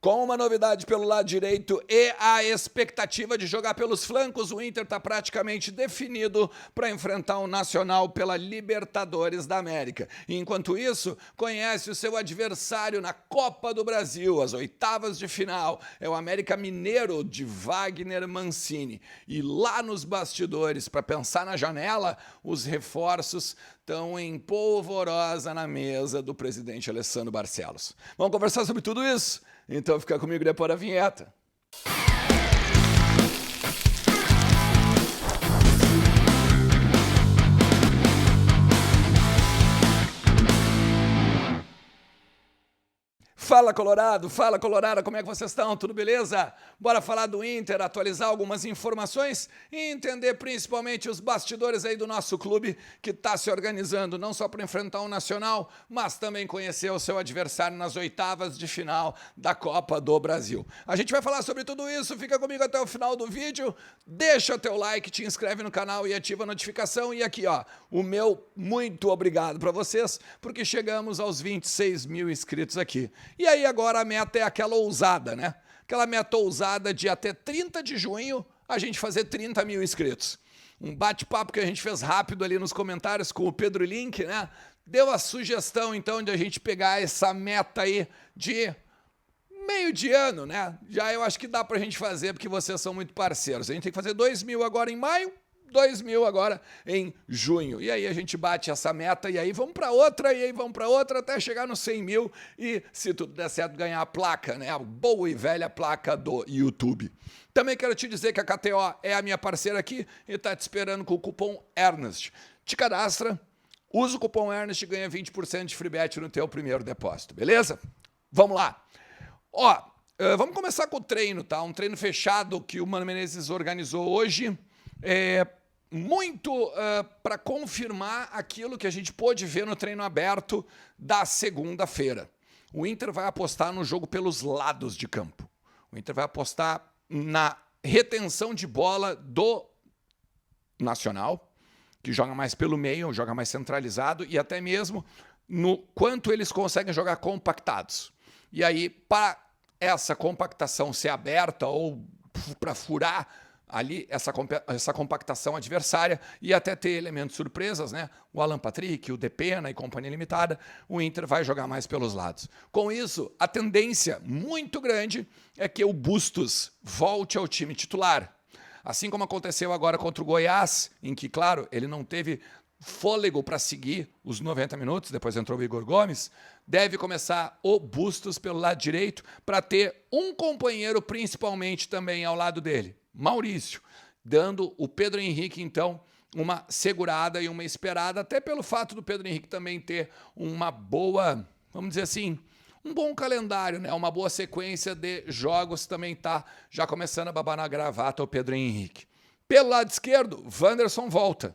Com uma novidade pelo lado direito e a expectativa de jogar pelos flancos, o Inter está praticamente definido para enfrentar o Nacional pela Libertadores da América. E, enquanto isso, conhece o seu adversário na Copa do Brasil, as oitavas de final. É o América Mineiro de Wagner Mancini. E lá nos bastidores, para pensar na janela, os reforços estão em polvorosa na mesa do presidente Alessandro Barcelos. Vamos conversar sobre tudo isso? Então fica comigo depois da vinheta. Fala Colorado, como é que vocês estão? Tudo beleza? Bora falar do Inter, atualizar algumas informações e entender principalmente os bastidores aí do nosso clube que está se organizando não só para enfrentar o Nacional, mas também conhecer o seu adversário nas oitavas de final da Copa do Brasil. A gente vai falar sobre tudo isso, fica comigo até o final do vídeo, deixa teu like, te inscreve no canal e ativa a notificação. E aqui, ó, o meu muito obrigado para vocês, porque chegamos aos 26 mil inscritos aqui. E aí agora a meta é aquela ousada, né? Aquela meta ousada de até 30 de junho a gente fazer 30 mil inscritos. Um bate-papo que a gente fez rápido ali nos comentários com o Pedro Link, né? Deu a sugestão então de a gente pegar essa meta aí de meio de ano, né? Já eu acho que dá pra gente fazer porque vocês são muito parceiros. A gente tem que fazer 2 mil agora em maio, 2 mil agora em junho. E aí a gente bate essa meta e aí vamos para outra, e aí vamos para outra até chegar nos 100 mil e, se tudo der certo, ganhar a placa, né? A boa e velha placa do YouTube. Também quero te dizer que a KTO é a minha parceira aqui e está te esperando com o cupom ERNEST. Te cadastra, usa o cupom ERNEST e ganha 20% de free bet no teu primeiro depósito, beleza? Vamos lá. Ó, vamos começar com o treino, tá? Um treino fechado que o Mano Menezes organizou hoje. Muito para confirmar aquilo que a gente pôde ver no treino aberto da segunda-feira. O Inter vai apostar no jogo pelos lados de campo. O Inter vai apostar na retenção de bola do Nacional, que joga mais pelo meio, joga mais centralizado, e até mesmo no quanto eles conseguem jogar compactados. E aí, para essa compactação ser aberta ou para furar ali essa compactação adversária e até ter elementos surpresas, né? O Alan Patrick, o Depena e companhia limitada, o Inter vai jogar mais pelos lados. Com isso, a tendência muito grande é que o Bustos volte ao time titular. Assim como aconteceu agora contra o Goiás, em que, claro, ele não teve fôlego para seguir os 90 minutos, depois entrou o Igor Gomes, deve começar o Bustos pelo lado direito para ter um companheiro principalmente também ao lado dele, Maurício, dando o Pedro Henrique, então, uma segurada e uma esperada, até pelo fato do Pedro Henrique também ter uma boa, vamos dizer assim, um bom calendário, né? Uma boa sequência de jogos, também tá já começando a babar na gravata o Pedro Henrique. Pelo lado esquerdo, Wanderson volta.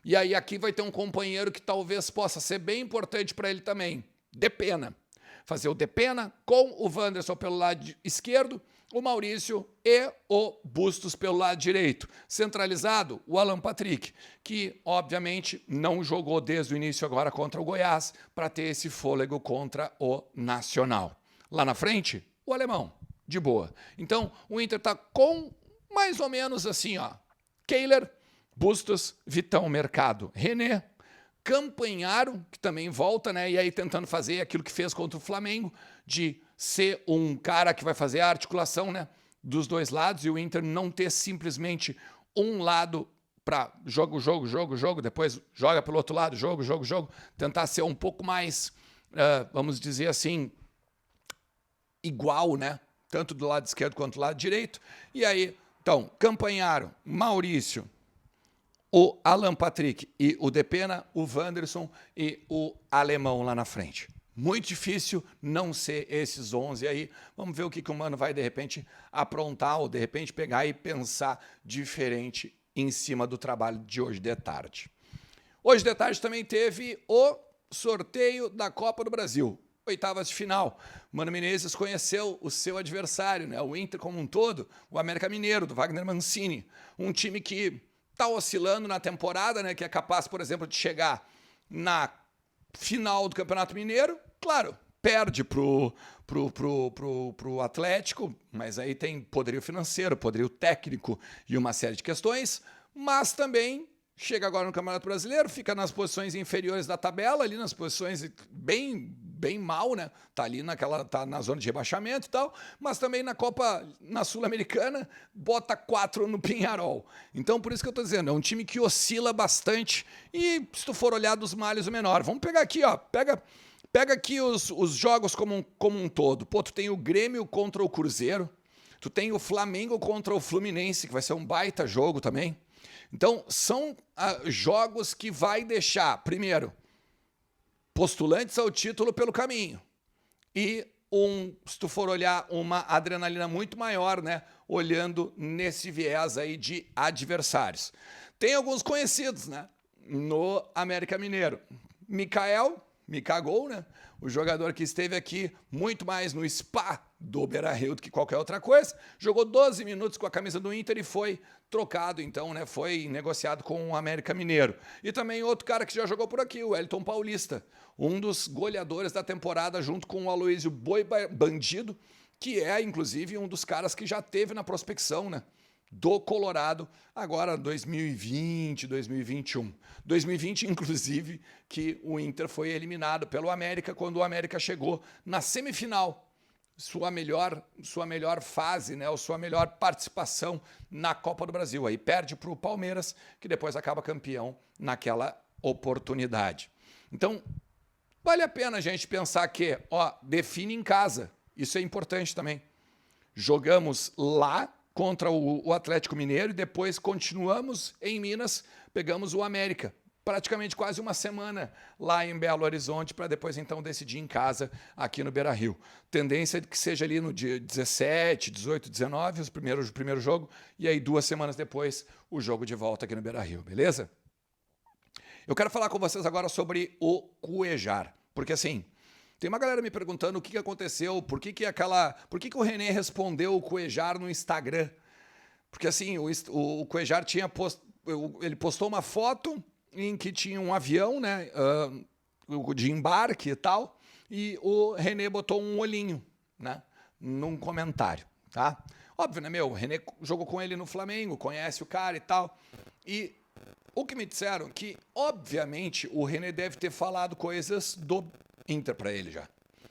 E aí aqui vai ter um companheiro que talvez possa ser bem importante para ele também, Depena. Fazer o Depena com o Wanderson pelo lado esquerdo, o Maurício e o Bustos pelo lado direito. Centralizado, o Alan Patrick, que obviamente não jogou desde o início agora contra o Goiás para ter esse fôlego contra o Nacional. Lá na frente, o alemão, de boa. Então, o Inter está com mais ou menos assim, ó, Kehler, Bustos, Vitão, Mercado, René, Campanharo, que também volta, né? E aí tentando fazer aquilo que fez contra o Flamengo, de ser um cara que vai fazer a articulação, né, dos dois lados, e o Inter não ter simplesmente um lado para jogo, depois joga pelo outro lado, jogo, tentar ser um pouco mais, vamos dizer assim, igual, né? Tanto do lado esquerdo quanto do lado direito. E aí, então, Campanharo, Maurício, o Alan Patrick e o Depena, o Wanderson e o alemão lá na frente. Muito difícil não ser esses 11 aí. Vamos ver o que o Mano vai, de repente, aprontar ou, de repente, pegar e pensar diferente em cima do trabalho de hoje de tarde. Hoje de tarde também teve o sorteio da Copa do Brasil. Oitavas de final. Mano Menezes conheceu o seu adversário, né? O Inter como um todo, o América Mineiro, do Wagner Mancini. Um time que está oscilando na temporada, né, que é capaz, por exemplo, de chegar na final do Campeonato Mineiro, claro, perde pro Atlético, mas aí tem poderio financeiro, poderio técnico e uma série de questões, mas também chega agora no Campeonato Brasileiro, fica nas posições inferiores da tabela, ali nas posições bem mal, né? Tá ali tá na zona de rebaixamento e tal, mas também na Sul-Americana, bota 4 no Peñarol. Então, por isso que eu tô dizendo, é um time que oscila bastante e, se tu for olhar dos males o menor, vamos pegar aqui, ó, pega aqui os jogos como um todo. Pô, tu tem o Grêmio contra o Cruzeiro, tu tem o Flamengo contra o Fluminense, que vai ser um baita jogo também. Então, são jogos que vai deixar, primeiro, postulantes ao título pelo caminho. E, se tu for olhar, uma adrenalina muito maior, né? Olhando nesse viés aí de adversários. Tem alguns conhecidos, né? No América Mineiro. Micagol, né? O jogador que esteve aqui muito mais no spa do Beira-Rio do que qualquer outra coisa, jogou 12 minutos com a camisa do Inter e foi trocado, então, né? Foi negociado com o América Mineiro. E também outro cara que já jogou por aqui, o Wellington Paulista, um dos goleadores da temporada, junto com o Aloysio Boi Bandido, que é, inclusive, um dos caras que já teve na prospecção, né? Do Colorado, agora 2020, 2021. 2020, inclusive, que o Inter foi eliminado pelo América quando o América chegou na semifinal. Sua melhor fase, né, ou sua melhor participação na Copa do Brasil. Aí perde para o Palmeiras, que depois acaba campeão naquela oportunidade. Então, vale a pena a gente pensar que, define em casa. Isso é importante também. Jogamos lá contra o Atlético Mineiro e depois continuamos em Minas, pegamos o América. Praticamente quase uma semana lá em Belo Horizonte para depois então decidir em casa aqui no Beira-Rio. Tendência de que seja ali no dia 17, 18, 19, o primeiro jogo, e aí 2 semanas depois o jogo de volta aqui no Beira-Rio, beleza? Eu quero falar com vocês agora sobre o Cuéllar, porque assim, tem uma galera me perguntando o que aconteceu, por que o René respondeu o Cuéllar no Instagram. Porque assim, o Cuéllar ele postou uma foto em que tinha um avião, né, de embarque e tal, e o René botou um olhinho, né, num comentário, tá? Óbvio, né, o René jogou com ele no Flamengo, conhece o cara e tal, e o que me disseram que, obviamente, o René deve ter falado coisas do Inter para ele já,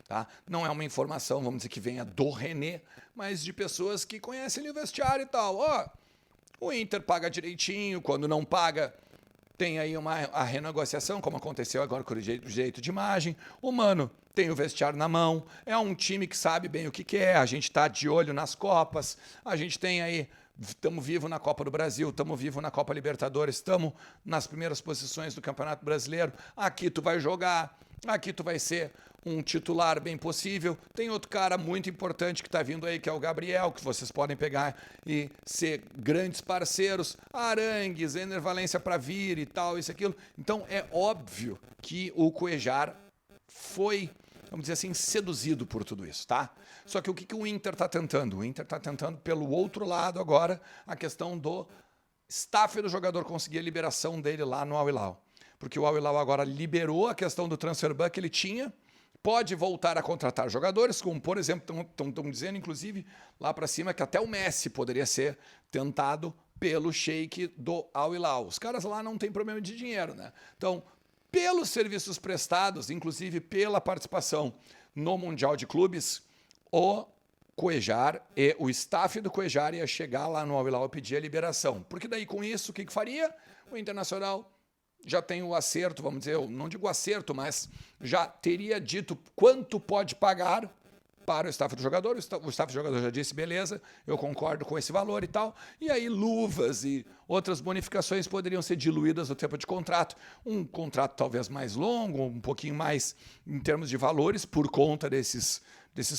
tá? Não é uma informação, vamos dizer, que venha do René, mas de pessoas que conhecem ali o vestiário e tal. O Inter paga direitinho, quando não paga, tem aí a renegociação, como aconteceu agora com o direito de imagem. O Mano tem o vestiário na mão, é um time que sabe bem o que quer, a gente está de olho nas Copas, a gente tem aí, estamos vivos na Copa do Brasil, estamos vivos na Copa Libertadores, estamos nas primeiras posições do Campeonato Brasileiro, aqui tu vai jogar, aqui tu vai ser um titular bem possível. Tem outro cara muito importante que está vindo aí, que é o Gabriel, que vocês podem pegar e ser grandes parceiros. Arangues, Ener Valencia para vir e tal, isso, aquilo. Então é óbvio que o Cuéllar foi, vamos dizer assim, seduzido por tudo isso, tá? Só que o que o Inter está tentando? O Inter está tentando, pelo outro lado agora, a questão do staff do jogador conseguir a liberação dele lá no Al Hilal. Porque o Al Hilal agora liberou a questão do transfer ban que ele tinha, pode voltar a contratar jogadores, como, por exemplo, estão dizendo, inclusive, lá para cima, que até o Messi poderia ser tentado pelo Sheik do Al Hilal. Os caras lá não têm problema de dinheiro, né? Então, pelos serviços prestados, inclusive pela participação no Mundial de Clubes, o Cuéllar e o staff do Cuéllar ia chegar lá no Al Hilal e pedir a liberação. Porque daí, com isso, o que faria? O Internacional já tem o acerto, vamos dizer, eu não digo acerto, mas já teria dito quanto pode pagar para o staff do jogador. O staff do jogador já disse, beleza, eu concordo com esse valor e tal. E aí luvas e outras bonificações poderiam ser diluídas no tempo de contrato. Um contrato talvez mais longo, um pouquinho mais em termos de valores, por conta desses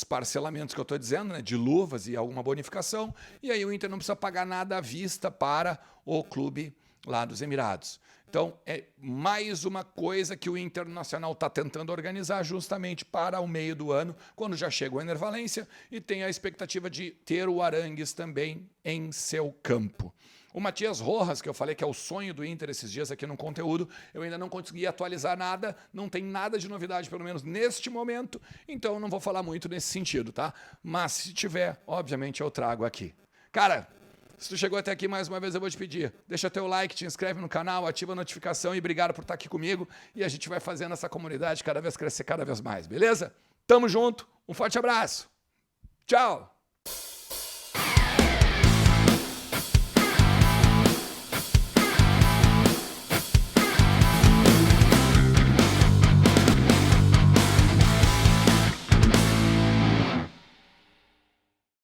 parcelamentos que eu estou dizendo, né, de luvas e alguma bonificação. E aí o Inter não precisa pagar nada à vista para o clube lá dos Emirados. Então, é mais uma coisa que o Internacional está tentando organizar justamente para o meio do ano, quando já chega o Ener Valencia e tem a expectativa de ter o Arangues também em seu campo. O Matias Rojas, que eu falei que é o sonho do Inter esses dias aqui no conteúdo, eu ainda não consegui atualizar nada, não tem nada de novidade, pelo menos neste momento, então eu não vou falar muito nesse sentido, tá? Mas se tiver, obviamente eu trago aqui. Cara, se tu chegou até aqui, mais uma vez eu vou te pedir, deixa teu like, te inscreve no canal, ativa a notificação e obrigado por estar aqui comigo e a gente vai fazendo essa comunidade cada vez crescer cada vez mais, beleza? Tamo junto, um forte abraço, tchau!